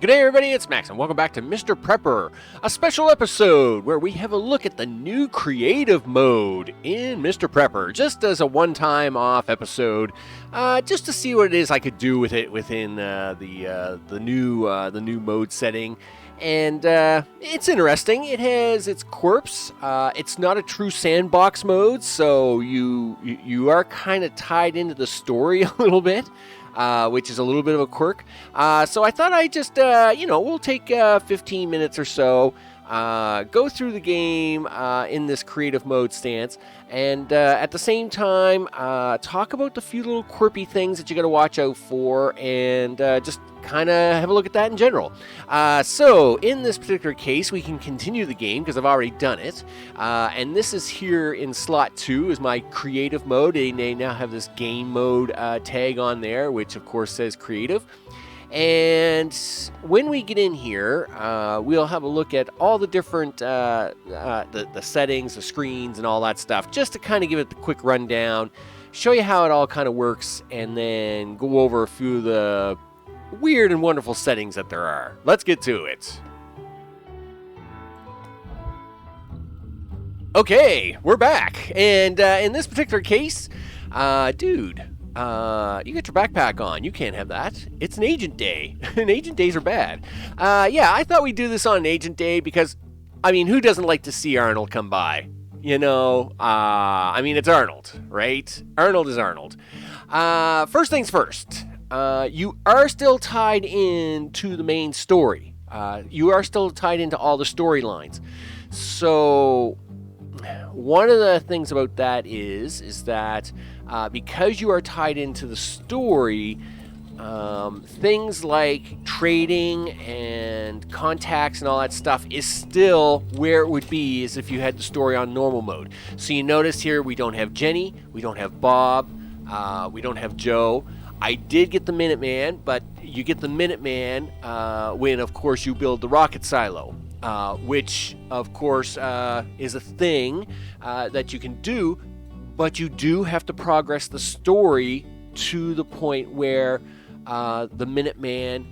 G'day everybody, it's Max and welcome back to Mr. Prepper, a special episode where we have a look at the new creative mode in Mr. Prepper, just as a one-time off episode, just to see what it is I could do with it within the new mode setting. And it's interesting. It has its quirks. It's not a true sandbox mode, so you are kind of tied into the story a little bit. Which is a little bit of a quirk. So I thought I'd just, we'll take 15 minutes or so, go through the game in this creative mode stance, and at the same time, talk about the few little quirky things that you got to watch out for, and just kind of have a look at that in general. So in this particular case, we can continue the game because I've already done it. And this is here in slot 2 is my creative mode. They now have this game mode tag on there, which of course says creative. And when we get in here, we'll have a look at all the different the settings, the screens, and all that stuff, just to kind of give it the quick rundown, show you how it all kind of works, and then go over a few of the weird and wonderful settings that there are. Let's get to it. Okay, we're back. And in this particular case, dude, you got your backpack on. You can't have that. It's an agent day. And agent days are bad. Yeah, I thought we'd do this on an agent day because, I mean, who doesn't like to see Arnold come by? You know, it's Arnold, right? Arnold is Arnold. First things first. You are still tied into the main story. You are still tied into all the storylines. So one of the things about that is that because you are tied into the story, things like trading and contacts and all that stuff is still where it would be as if you had the story on normal mode. So you notice here we don't have Jenny, we don't have Bob, we don't have Joe. I did get the Minuteman, but you get the Minuteman when, of course, you build the rocket silo, which, of course, is a thing that you can do, but you do have to progress the story to the point where the Minuteman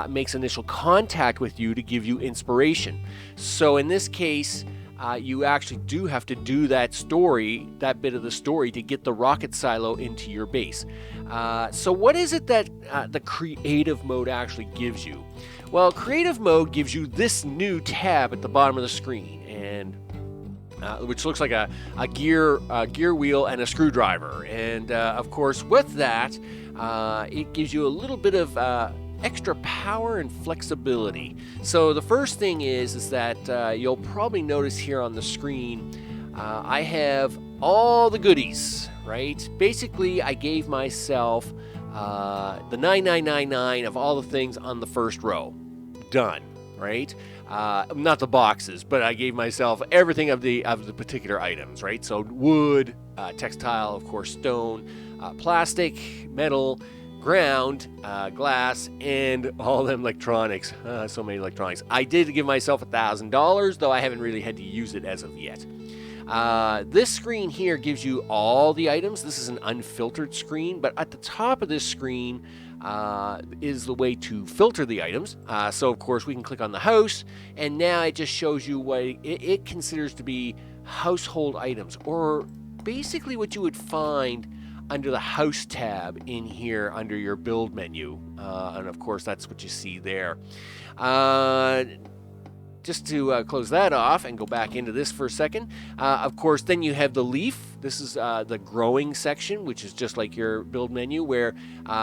makes initial contact with you to give you inspiration. So in this case, you actually do have to do that bit of the story, to get the rocket silo into your base. So what is it that the creative mode actually gives you? Well, creative mode gives you this new tab at the bottom of the screen, and which looks like a gear wheel and a screwdriver. And of course, with that, it gives you a little bit of extra power and flexibility. So the first thing is that you'll probably notice here on the screen, I have all the goodies, right? Basically, I gave myself the 9999 of all the things on the first row. Done, right? Not the boxes, but I gave myself everything of the particular items, right? So wood, textile, of course, stone, plastic, metal, ground, glass, and all them electronics. So many electronics. I did give myself $1,000, though I haven't really had to use it as of yet. This screen here gives you all the items. This is an unfiltered screen, but at the top of this screen is the way to filter the items. So of course we can click on the house, and now it just shows you what it considers to be household items, or basically what you would find under the house tab in here under your build menu. And of course that's what you see there. Just to close that off and go back into this for a second, of course, then you have the leaf. This is the growing section, which is just like your build menu, where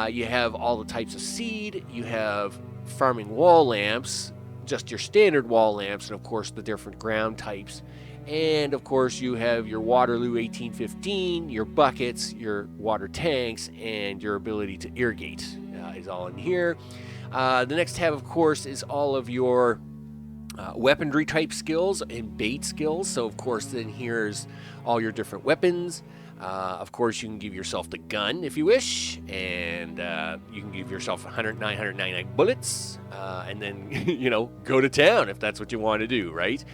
you have all the types of seed. You have farming wall lamps, just your standard wall lamps, and of course the different ground types. And of course you have your Waterloo 1815, your buckets, your water tanks, and your ability to irrigate is all in here. The next tab, of course, is all of your weaponry type skills and bait skills. So of course then here's all your different weapons. Of course you can give yourself the gun if you wish, and you can give yourself 999 bullets, and then go to town if that's what you want to do, right?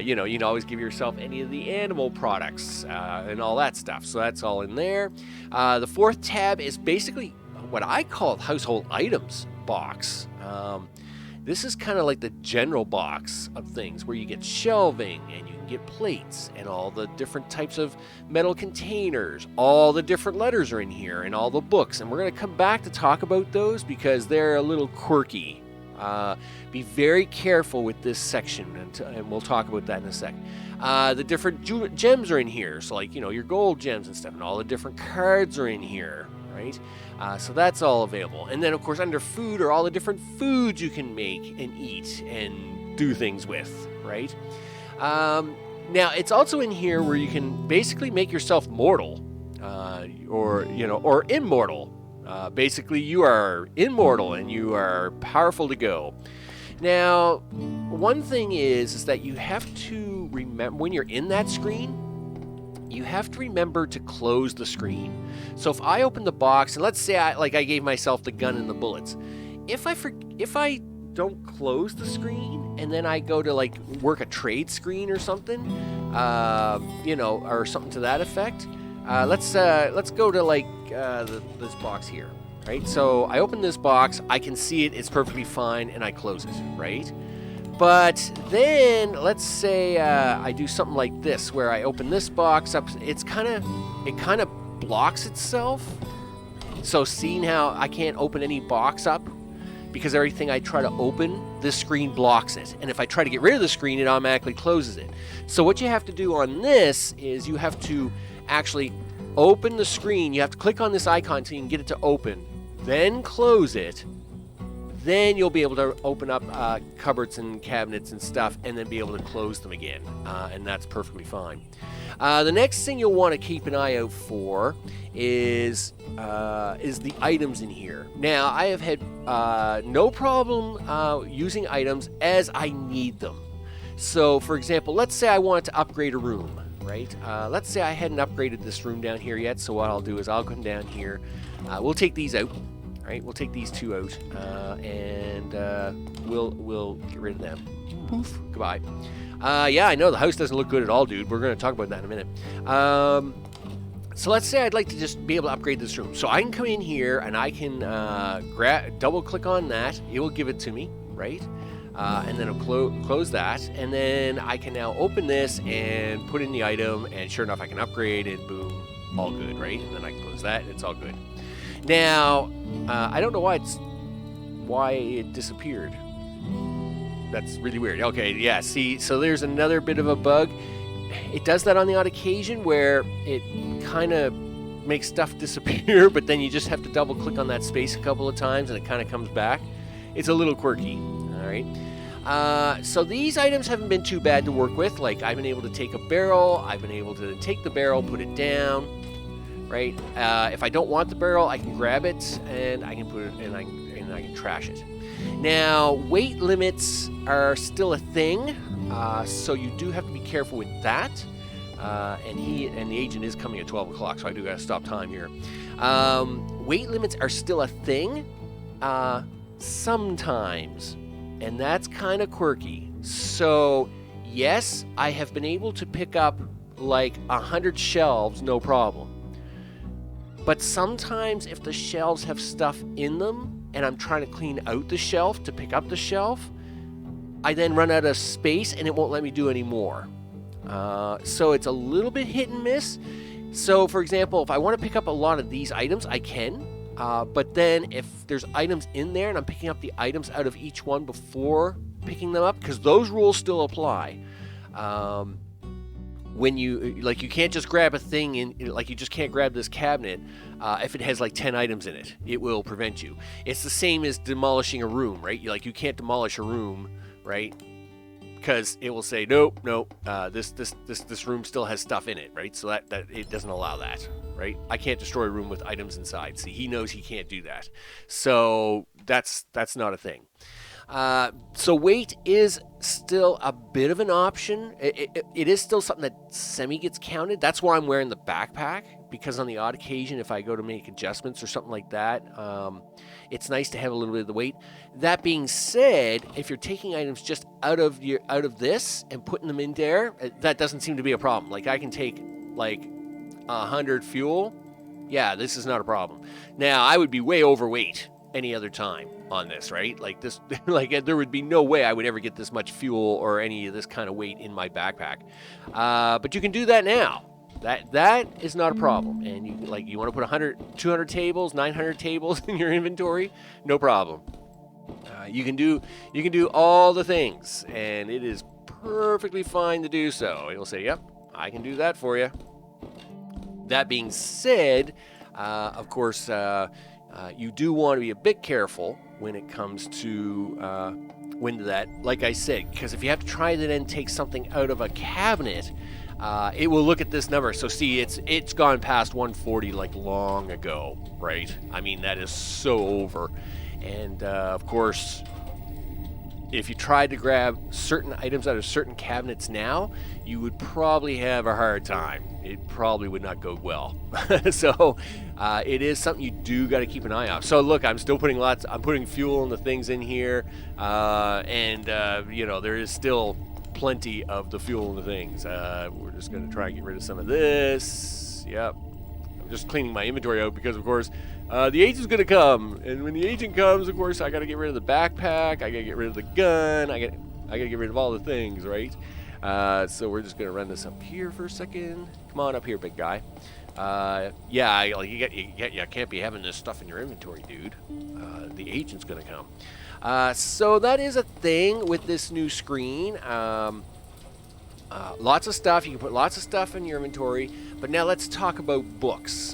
You can always give yourself any of the animal products and all that stuff. So that's all in there. The fourth tab is basically what I call household items box. This is kind of like the general box of things where you get shelving and you can get plates and all the different types of metal containers. All the different letters are in here and all the books. And we're going to come back to talk about those because they're a little quirky. Be very careful with this section, and we'll talk about that in a second. The different gems are in here. So like, your gold gems and stuff, and all the different cards are in here. Right? So that's all available. And then, of course, under food are all the different foods you can make and eat and do things with, right? Now, it's also in here where you can basically make yourself mortal or immortal. Basically, you are immortal and you are powerful to go. Now, one thing is that you have to remember when you're in that screen, you have to remember to close the screen. So if I open the box, and let's say I gave myself the gun and the bullets, if I don't close the screen and then I go to like work a trade screen or something, or something to that effect, let's go to like this box here, right? So I open this box, I can see it, it's perfectly fine, and I close it, right? But then, let's say I do something like this, where I open this box up. It kind of blocks itself. So seeing how I can't open any box up, because everything I try to open, this screen blocks it. And if I try to get rid of the screen, it automatically closes it. So what you have to do on this is you have to actually open the screen. You have to click on this icon so you can get it to open. Then close it. Then you'll be able to open up cupboards and cabinets and stuff and then be able to close them again. And that's perfectly fine. The next thing you'll want to keep an eye out for is the items in here. Now, I have had no problem using items as I need them. So, for example, let's say I wanted to upgrade a room, right? Let's say I hadn't upgraded this room down here yet. So what I'll do is I'll come down here. We'll take these out. Right, we'll take these two out, and we'll get rid of them. Poof, goodbye. Yeah, I know the house doesn't look good at all, dude. We're going to talk about that in a minute. So let's say I'd like to just be able to upgrade this room. So I can come in here, and I can double-click on that. It will give it to me, right? And then I'll close that, and then I can now open this and put in the item, and sure enough, I can upgrade, and boom, all good, right? And then I can close that, and it's all good. Now, I don't know why it disappeared. That's really weird. Okay, yeah, see, so there's another bit of a bug. It does that on the odd occasion where it kind of makes stuff disappear, but then you just have to double click on that space a couple of times and it kind of comes back. It's a little quirky, all right? So these items haven't been too bad to work with. Like, I've been able to take a barrel, I've been able to take the barrel, put it down, right? If I don't want the barrel, I can grab it and I can put it and I can trash it. Now, weight limits are still a thing, so you do have to be careful with that. And the agent is coming at 12 o'clock, so I do got to stop time here. Weight limits are still a thing, sometimes, and that's kind of quirky. So, yes, I have been able to pick up like 100 shelves, no problem. But sometimes if the shelves have stuff in them and I'm trying to clean out the shelf to pick up the shelf, I then run out of space and it won't let me do any more. So it's a little bit hit and miss. So for example, if I want to pick up a lot of these items, I can. But then if there's items in there and I'm picking up the items out of each one before picking them up, because those rules still apply. When you can't just grab a thing you just can't grab this cabinet if it has like 10 items in it. It will prevent you. It's the same as demolishing a room, right? You can't demolish a room, right? Because it will say nope, this room still has stuff in it, right? So that it doesn't allow that, right? I can't destroy a room with items inside. See, he knows he can't do that. So that's not a thing. So weight is still a bit of an option. It is still something that semi gets counted. That's why I'm wearing the backpack, because on the odd occasion, if I go to make adjustments or something like that, it's nice to have a little bit of the weight. That being said, if you're taking items just out of this and putting them in there, that doesn't seem to be a problem. Like I can take like 100 fuel. Yeah, this is not a problem. Now I would be way overweight any other time on this, right? Like this, like there would be no way I would ever get this much fuel or any of this kind of weight in my backpack. But you can do that now. That is not a problem. And you want to put 100, 200 tables, 900 tables in your inventory, no problem. You can do all the things, and it is perfectly fine to do so. It'll say, "Yep, I can do that for you." That being said, of course, you do want to be a bit careful when it comes to that. Like I said, because if you have to try to then take something out of a cabinet, it will look at this number. So see, it's gone past 140 like long ago, right? I mean, that is so over. And of course, if you tried to grab certain items out of certain cabinets now, you would probably have a hard time. It probably would not go well. So it is something you do got to keep an eye on. So look, I'm still putting I'm putting fuel in the things in here, and there is still plenty of the fuel in the things. We're just going to try and get rid of some of this. Yep. I'm just cleaning my inventory out because, of course, the agent's going to come. And when the agent comes, of course, I got to get rid of the backpack. I got to get rid of the gun. I got to get rid of all the things, right? So we're just going to run this up here for a second. Come on up here, big guy. You can't be having this stuff in your inventory, dude. The agent's going to come. So that is a thing with this new screen. Lots of stuff. You can put lots of stuff in your inventory. But now let's talk about books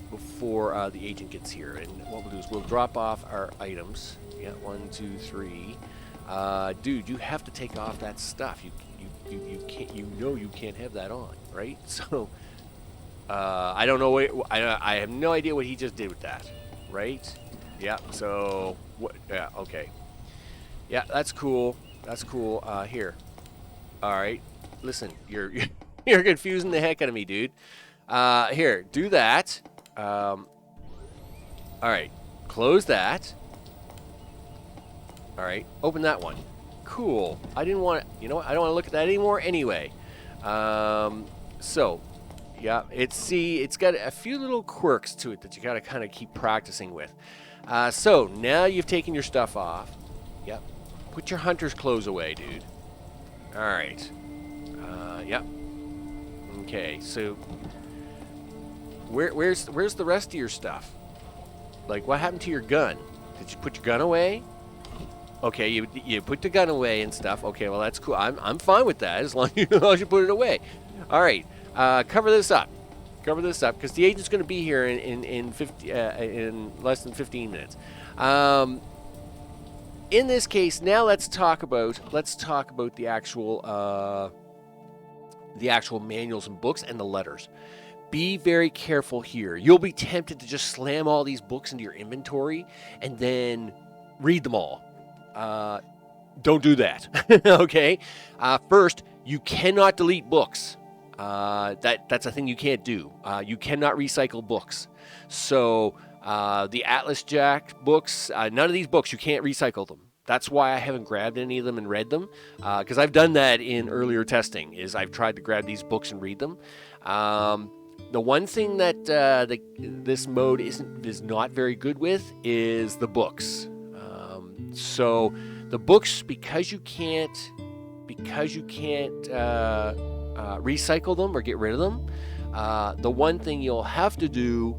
before the agent gets here. And what we'll do is we'll drop off our items. Yeah, 1, 2, 3. Dude, you have to take off that stuff. You can't. You can't have that on, right? So I don't know. I have no idea what he just did with that, right? Yeah. So what? Yeah. Okay. Yeah, that's cool. That's cool. Here. All right. Listen, you're confusing the heck out of me, dude. Here, do that. All right. Close that. All right. Open that one. Cool. I didn't want to, you know what? I don't want to look at that anymore anyway. So, yeah, it's got a few little quirks to it that you got to kind of keep practicing with. So, now you've taken your stuff off. Yep. Put your hunter's clothes away, dude. All right. Yep. Okay, so where's the rest of your stuff? Like, what happened to your gun? Did you put your gun away? Okay, you put the gun away and stuff. Okay, well, that's cool. I'm fine with that as long as you put it away. All right, cover this up. Cover this up because the agent's going to be here in less than 15 minutes. In this case, now let's talk about the actual manuals and books and the letters. Be very careful here. You'll be tempted to just slam all these books into your inventory and then read them all. Don't do that. Okay. First, you cannot delete books. That's a thing you can't do. You cannot recycle books. So the Atlas Jack books, none of these books, you can't recycle them. That's why I haven't grabbed any of them and read them, because I've done that in earlier testing. Is I've tried to grab these books and read them. The one thing that this mode is not very good with is the books. So the books, because you can't recycle them or get rid of them, the one thing you'll have to do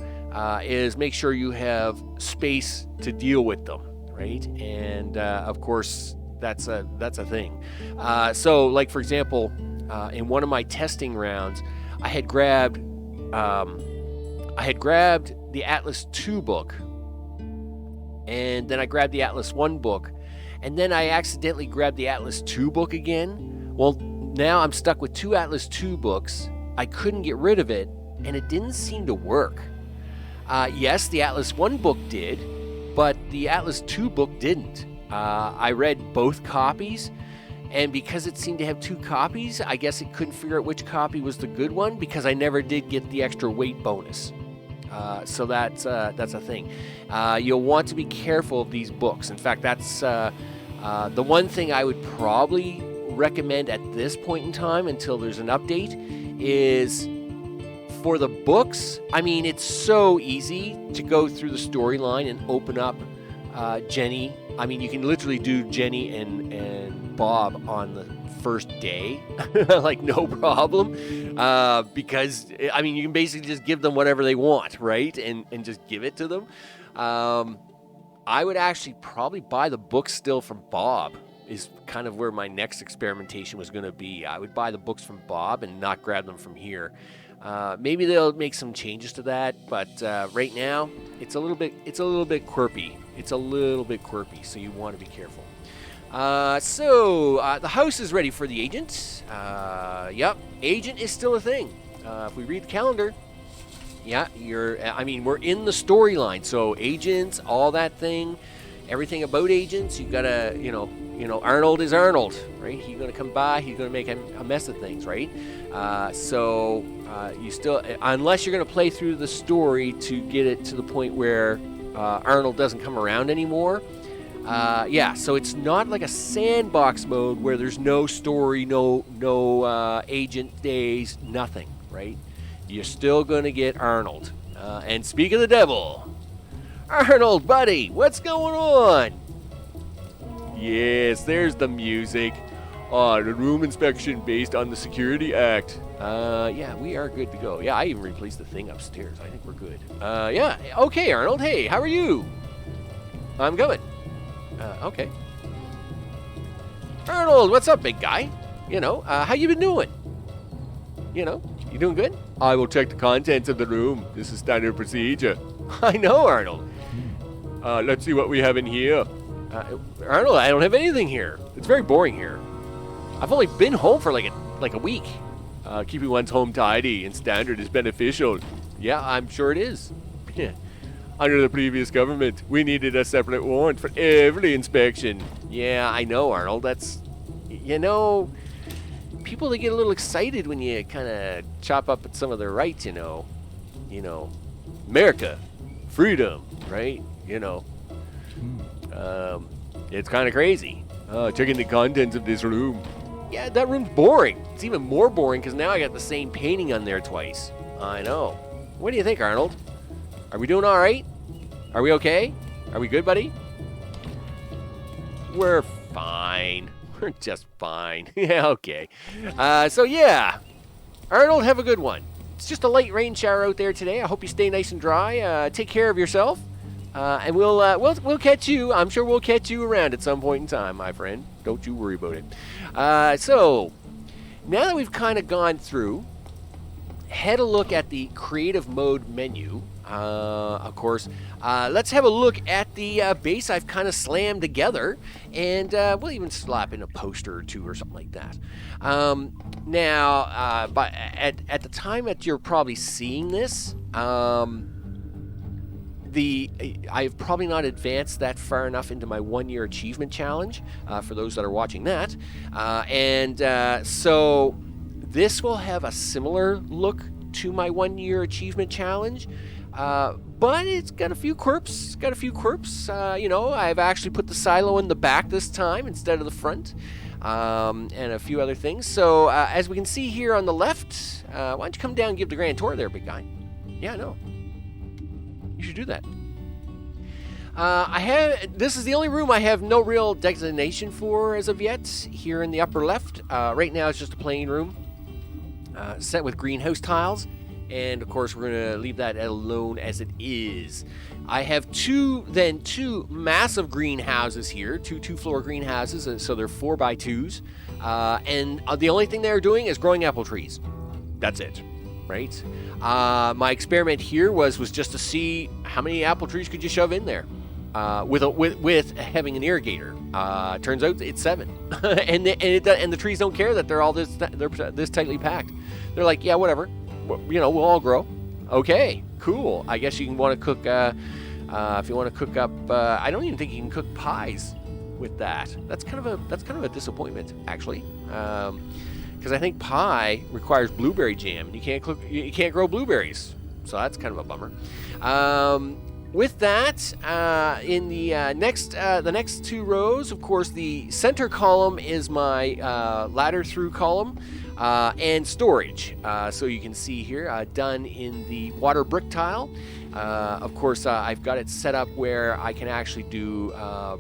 is make sure you have space to deal with them. Right, and of course that's a thing. So, like for example, in one of my testing rounds, I had grabbed the Atlas 2 book, and then I grabbed the Atlas 1 book, and then I accidentally grabbed the Atlas 2 book again. Well, now I'm stuck with 2 Atlas 2 books. I couldn't get rid of it, and it didn't seem to work. Yes, the Atlas 1 book did. But the Atlas 2 book didn't. I read both copies, and because it seemed to have 2 copies, I guess it couldn't figure out which copy was the good one because I never did get the extra weight bonus. So that's a thing. You'll want to be careful of these books. In fact, that's the one thing I would probably recommend at this point in time until there's an update is for the books. I mean, it's so easy to go through the storyline and open up Jenny. I mean, you can literally do Jenny and Bob on the first day, like no problem, because I mean, you can basically just give them whatever they want, right? And just give it to them. I would actually probably buy the books still from Bob. Is kind of where my next experimentation was going to be. I would buy the books from Bob and not grab them from here. Maybe they'll make some changes to that, but right now it's a little bit quirky. It's a little bit quirky, so you want to be careful. So the house is ready for the agent. Yep, agent is still a thing. If we read the calendar, yeah, we're in the storyline. So agents, all that thing, everything about agents, you gotta, Arnold is Arnold, right? He's gonna come by, he's gonna make a mess of things, right? So you still, unless you're gonna play through the story to get it to the point where Arnold doesn't come around anymore. So it's not like a sandbox mode where there's no story, no agent days, nothing, right? You're still gonna get Arnold. And speak of the devil, Arnold, buddy, what's going on? Yes, there's the music. The room inspection based on the Security Act. Yeah, we are good to go. Yeah, I even replaced the thing upstairs. I think we're good. Yeah, okay, Arnold. Hey, how are you? I'm good. Okay. Arnold, what's up, big guy? How you been doing? You doing good? I will check the contents of the room. This is standard procedure. I know, Arnold. Let's see what we have in here. Arnold, I don't have anything here. It's very boring here. I've only been home for like a week. Keeping one's home tidy and standard is beneficial. Yeah, I'm sure it is. Under the previous government, we needed a separate warrant for every inspection. Yeah, I know, Arnold. That's, people, they get a little excited when you kind of chop up at some of their rights, America, freedom, right? It's kind of crazy. Checking the contents of this room. Yeah, that room's boring. It's even more boring because now I got the same painting on there twice. I know. What do you think, Arnold? Are we doing all right? Are we okay? Are we good, buddy? We're fine. We're just fine. Yeah, okay. So yeah, Arnold, have a good one. It's just a light rain shower out there today. I hope you stay nice and dry. Take care of yourself. And we'll catch you. I'm sure we'll catch you around at some point in time, my friend. Don't you worry about it. So now that we've kind of gone through, had a look at the creative mode menu. Of course, let's have a look at the base I've kind of slammed together, and we'll even slap in a poster or two or something like that. Now, but at the time that you're probably seeing this, I've probably not advanced that far enough into my 1-year achievement challenge for those that are watching that. So this will have a similar look to my 1-year achievement challenge, but it's got a few quirks. I've actually put the silo in the back this time instead of the front, and a few other things. So as we can see here on the left, why don't you come down and give the grand tour there, big guy? Yeah, no. You should do that. This is the only room I have no real designation for as of yet. Here in the upper left, right now it's just a plain room, set with greenhouse tiles, and of course we're gonna leave that alone as it is. I have two massive greenhouses here, two 2-floor greenhouses, so they're 4x2s, and the only thing they're doing is growing apple trees. That's it. Right? My experiment here was just to see how many apple trees could you shove in there with having an irrigator. Turns out it's 7, and the trees don't care that they're all this tightly packed. They're like, yeah, whatever, we'll all grow. Okay, cool. I guess you can want to cook if you want to cook up. I don't even think you can cook pies with that. That's kind of a disappointment, actually. Because I think pie requires blueberry jam, and you can't grow blueberries, so that's kind of a bummer. With that, in the next 2 rows, of course, the center column is my ladder through column. and storage. So you can see here, done in the water brick tile. Of course, I've got it set up where I can actually do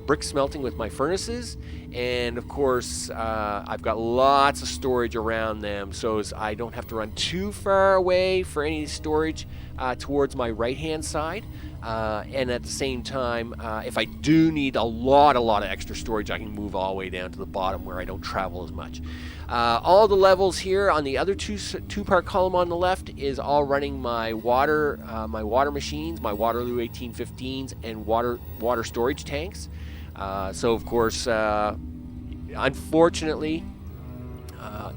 brick smelting with my furnaces. And of course, I've got lots of storage around them, so I don't have to run too far away for any storage towards my right-hand side. And at the same time, if I do need a lot of extra storage, I can move all the way down to the bottom where I don't travel as much. All the levels here on the other two-part column on the left is all running my water machines, my Waterloo 1815s, and water storage tanks. So of course, unfortunately,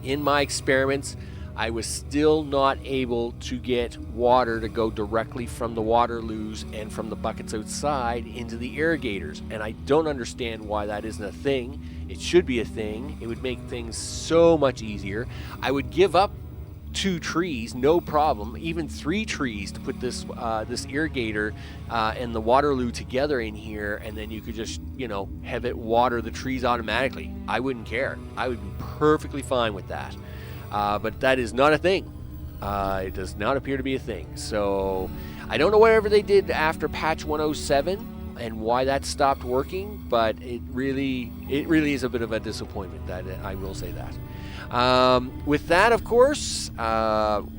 in my experiments, I was still not able to get water to go directly from the Waterloos and from the buckets outside into the irrigators. And I don't understand why that isn't a thing. It should be a thing. It would make things so much easier. I would give up 2 trees, no problem, even 3 trees to put this irrigator and the Waterloo together in here, and then you could just, have it water the trees automatically. I wouldn't care. I would be perfectly fine with that. But that is not a thing. It does not appear to be a thing. So I don't know whatever they did after patch 107 and why that stopped working, but it really is a bit of a disappointment. That I will say that. With that, of course,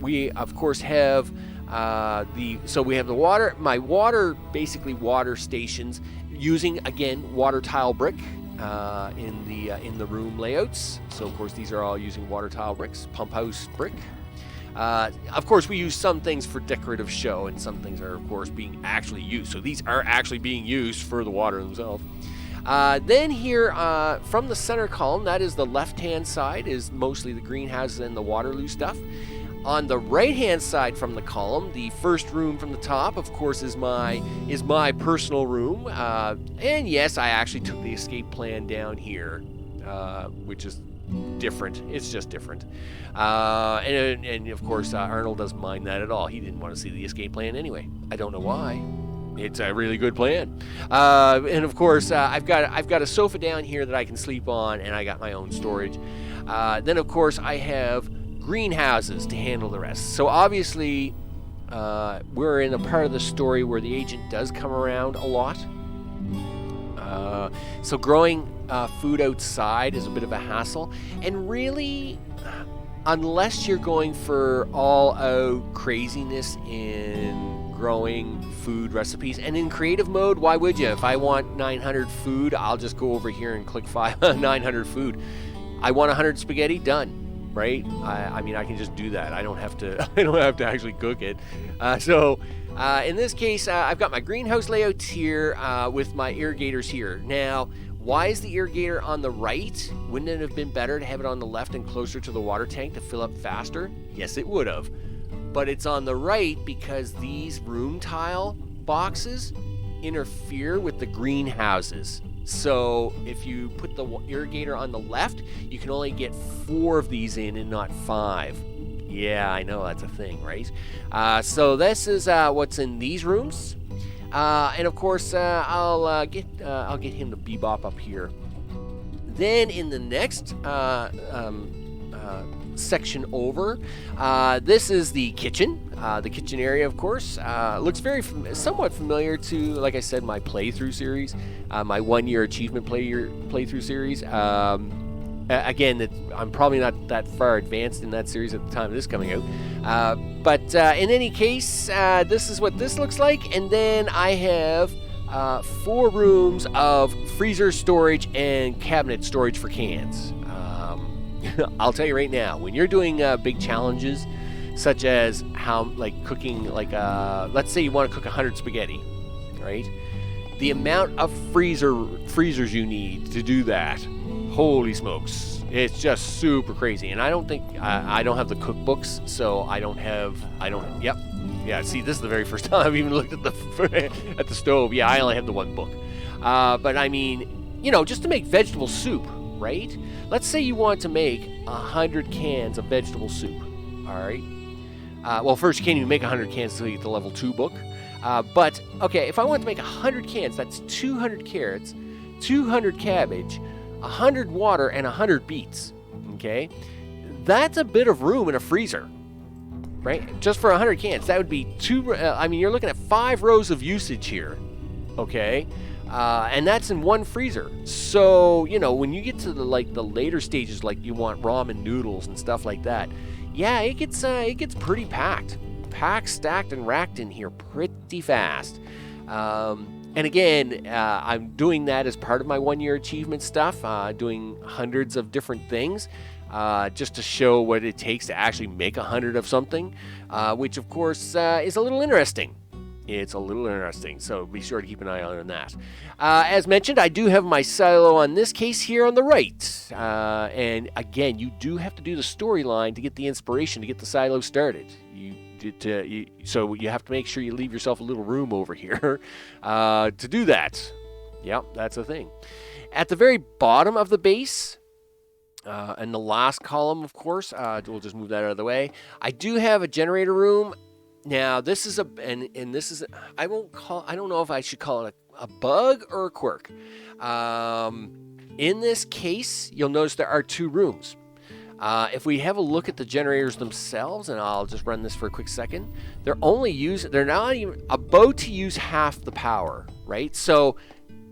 we of course have we have my water stations using, again, water tile brick. In the room layouts. So of course these are all using water tile bricks, pump house brick. Of course we use some things for decorative show, and some things are of course being actually used. So these are actually being used for the water themselves. Then here from the center column, that is the left hand side, is mostly the greenhouses and the Waterloo stuff. On the right-hand side from the column, the first room from the top, of course, is my personal room. And yes, I actually took the escape plan down here, which is different. It's just different. And of course, Arnold doesn't mind that at all. He didn't want to see the escape plan anyway. I don't know why. It's a really good plan. And of course, I've got a sofa down here that I can sleep on, and I got my own storage. Then, of course, I have greenhouses to handle the rest. So obviously, we're in a part of the story where the agent does come around a lot. So growing food outside is a bit of a hassle. And really, unless you're going for all-out craziness in growing food recipes, and in creative mode, why would you? If I want 900 food, I'll just go over here and click 900 food. I want 100 spaghetti, done. Right? I mean, I can just do that. I don't have to actually cook it. In this case, I've got my greenhouse layouts here with my irrigators here. Now, why is the irrigator on the right? Wouldn't it have been better to have it on the left and closer to the water tank to fill up faster? Yes, it would have. But it's on the right because these room tile boxes interfere with the greenhouses. So if you put the irrigator on the left, you can only get 4 of these in and not 5. Yeah, I know that's a thing, right? So this is what's in these rooms, and of course I'll get him to bebop up here. Then in the next section over, this is the kitchen. The kitchen area, of course, looks somewhat familiar to, like I said, my playthrough series, my 1-year achievement playthrough series. Again, I'm probably not that far advanced in that series at the time of this coming out. But in any case, this is what this looks like. And then I have 4 rooms of freezer storage and cabinet storage for cans. I'll tell you right now, when you're doing big challenges, such as cooking, let's say you want to cook 100 spaghetti, right? The amount of freezers you need to do that, holy smokes, it's just super crazy. And I don't have the cookbooks, so yep. Yeah, see, this is the very first time I've even looked at the stove. Yeah, I only have the 1 book. But I mean, just to make vegetable soup, right? Let's say you want to make 100 cans of vegetable soup, all right? Well, first, you can't even make 100 cans until you get the level 2 book. But, okay, if I want to make 100 cans, that's 200 carrots, 200 cabbage, 100 water, and 100 beets, okay? That's a bit of room in a freezer, right? Just for 100 cans. That would be I mean, you're looking at 5 rows of usage here, okay? And that's in one freezer. So, you know, when you get to the later stages, like you want ramen noodles and stuff like that, yeah, it gets pretty packed. Packed, stacked, and racked in here pretty fast. And again, I'm doing that as part of my 1-year achievement stuff, doing hundreds of different things, just to show what it takes to actually make 100 of something, which of course is a little interesting. It's a little interesting, so be sure to keep an eye on that. As mentioned, I do have my silo on this case here on the right. And again, you do have to do the storyline to get the inspiration to get the silo started. So you have to make sure you leave yourself a little room over here to do that. Yep, that's a thing. At the very bottom of the base, and the last column, of course, we'll just move that out of the way. I do have a generator room. Now, this is I don't know if I should call it a bug or a quirk. In this case, you'll notice there are 2 rooms. If we have a look at the generators themselves, and I'll just run this for a quick second, they're not even about to use half the power, right? So,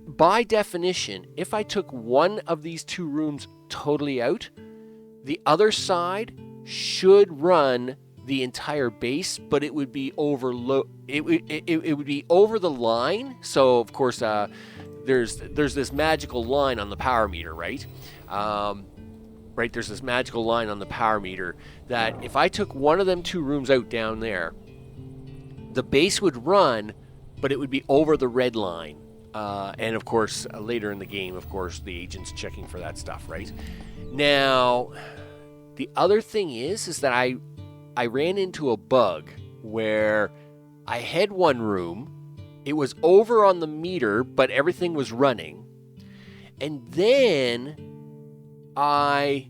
by definition, if I took one of these 2 rooms totally out, the other side should run the entire base, but it would be it would be over the line. So of course, there's this magical line on the power meter, right? Right, there's this magical line on the power meter that if I took one of them 2 rooms out down there, the base would run, but it would be over the red line. And of course, later in the game, of course, the agent's checking for that stuff, right? Now, the other thing is that I ran into a bug where I had one room, it was over on the meter, but everything was running. And then I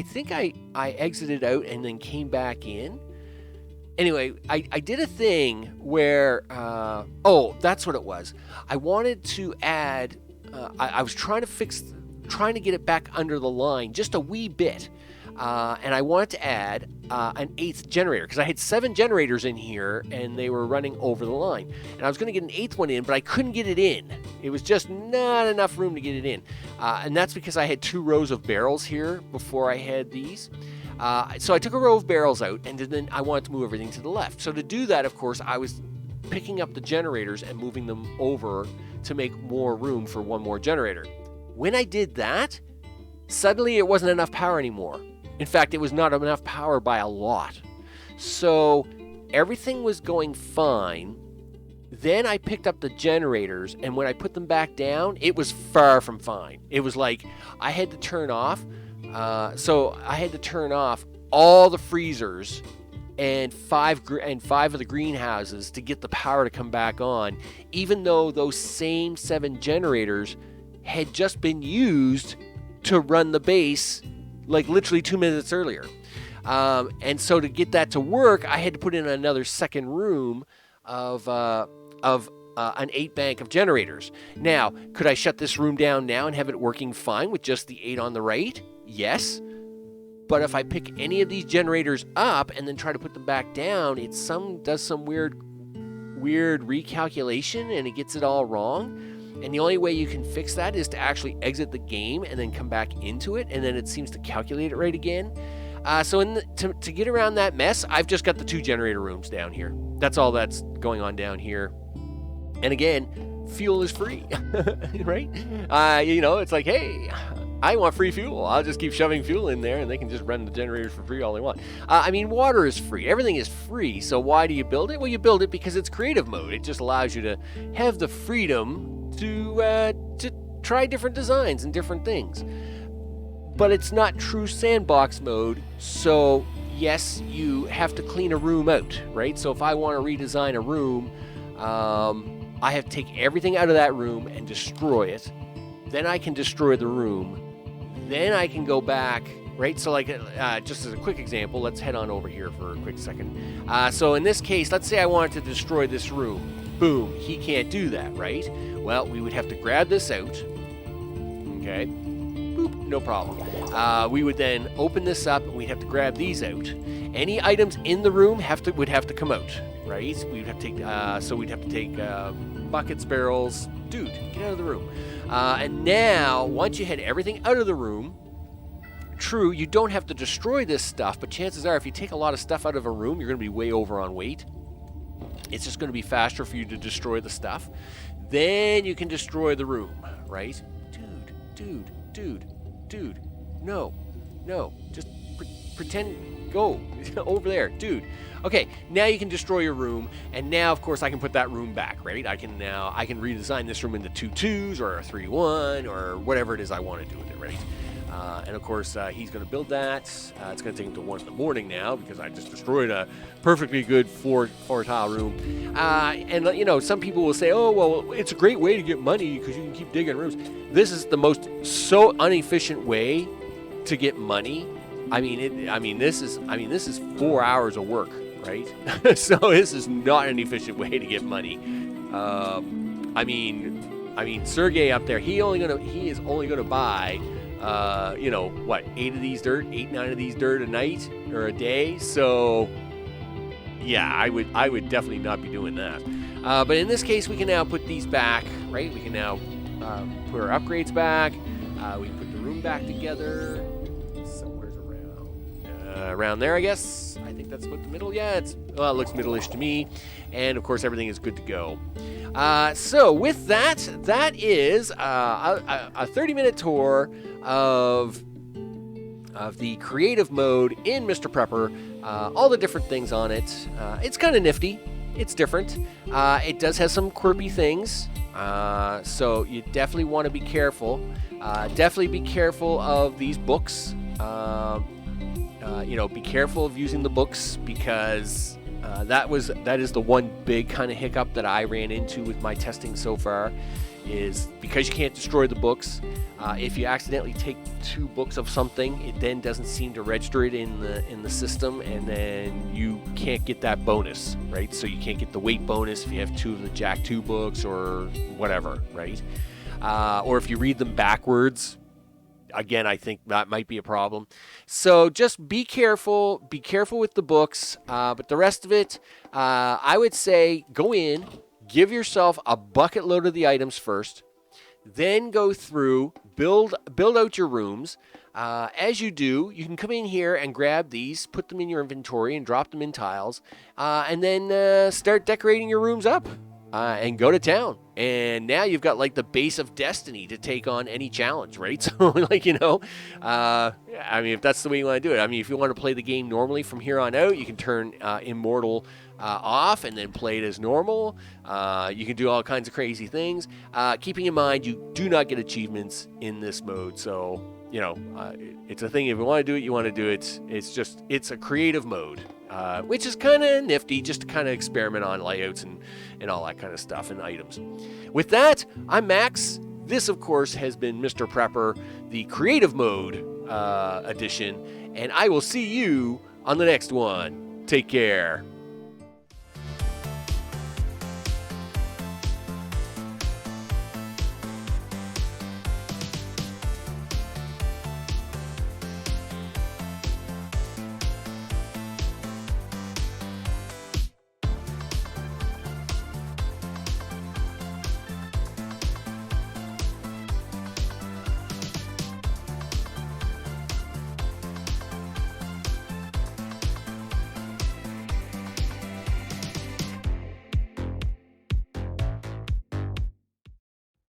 think I exited out and then came back in. Anyway, I did a thing where, that's what it was. I wanted to add, I was trying to get it back under the line just a wee bit. And I wanted to add an 8th generator because I had 7 generators in here and they were running over the line. And I was going to get an 8th one in, but I couldn't get it in. It was just not enough room to get it in. And that's because I had 2 rows of barrels here before I had these. So I took a row of barrels out and then I wanted to move everything to the left. So to do that, of course, I was picking up the generators and moving them over to make more room for one more generator. When I did that, suddenly it wasn't enough power anymore. In fact, it was not enough power by a lot. So everything was going fine. Then I picked up the generators, and when I put them back down, it was far from fine. It was like I had to turn off. So I had to turn off all the freezers and five of the greenhouses to get the power to come back on, even though those same 7 generators had just been used to run the base like literally 2 minutes earlier. And so to get that to work, I had to put in another second room of an 8 bank of generators. Now, could I shut this room down now and have it working fine with just the 8 on the right? Yes. But if I pick any of these generators up and then try to put them back down, it does some weird recalculation and it gets it all wrong. And the only way you can fix that is to actually exit the game and then come back into it, and then it seems to calculate it right again. So to get around that mess, I've just got the 2 generator rooms down here. That's all that's going on down here. And again, fuel is free, right? It's like, hey, I want free fuel. I'll just keep shoving fuel in there, and they can just run the generators for free all they want. Water is free. Everything is free. So why do you build it? Well, you build it because it's creative mode. It just allows you to have the freedom to try different designs and different things. But it's not true sandbox mode, so yes, you have to clean a room out, right? So if I want to redesign a room, I have to take everything out of that room and destroy it. Then I can destroy the room. Then I can go back, right? So just as a quick example, let's head on over here for a quick second. So in this case, let's say I wanted to destroy this room. Boom, he can't do that, right? Well, we would have to grab this out. Okay. Boop. no problem. We would then open this up, and we'd have to grab these out. Any items in the room would have to come out, right? We'd have to take buckets, barrels. Dude, get out of the room. And now, once you had everything out of the room, true, you don't have to destroy this stuff, but chances are if you take a lot of stuff out of a room, you're going to be way over on weight. It's just going to be faster for you to destroy the stuff. Then you can destroy the room, right? Dude. No. Just pretend, go over there, dude. Okay, now you can destroy your room, and now, of course, I can put that room back, right? I can redesign this room into 2 2s or a 3-1 or whatever it is I want to do with it, right? And of course, he's going to build that. It's going to take him to 1 in the morning now because I just destroyed a perfectly good 4 tile room. And you know, some people will say, "Oh, well, it's a great way to get money because you can keep digging rooms." This is the most so inefficient way to get money. This is 4 hours of work, right? So this is not an efficient way to get money. Sergey up there, he is only gonna buy. 8 of these dirt, 9 of these dirt a night or a day. So yeah, I would definitely not be doing that. But in this case, we can now put these back, right? We can now put our upgrades back. We can put the room back together. Somewhere's around there, I guess. I think that's what the middle. Yeah, it looks middle-ish to me. And of course, everything is good to go. So with that is a 30-minute tour of the creative mode in Mr. Prepper, all the different things on it. It's kind of nifty. It's different. It does have some quirky things, so you definitely want to be careful. Definitely be careful of these books. Be careful of using the books because that is the one big kind of hiccup that I ran into with my testing so far, is because you can't destroy the books. If you accidentally take 2 books of something, it then doesn't seem to register it in the system, and then you can't get that bonus, right? So you can't get the weight bonus if you have 2 of the Jack 2 books or whatever, right? Or if you read them backwards. Again, I think that might be a problem. So just be careful. Be careful with the books. But the rest of it, I would say go in, give yourself a bucket load of the items first. Then go through, build out your rooms. As you do, you can come in here and grab these, put them in your inventory and drop them in tiles. And then start decorating your rooms up. And go to town. And now you've got like the base of destiny to take on any challenge, right? So if that's the way you want to do it. If you want to play the game normally from here on out, you can turn Immortal off and then play it as normal. You can do all kinds of crazy things. Keeping in mind, you do not get achievements in this mode. So, it's a thing. If you want to do it, you want to do it. It's a creative mode. Which is kind of nifty, just to kind of experiment on layouts and all that kind of stuff and items. With that, I'm Max. This, of course, has been Mr. Prepper, the creative mode edition, and I will see you on the next one. Take care.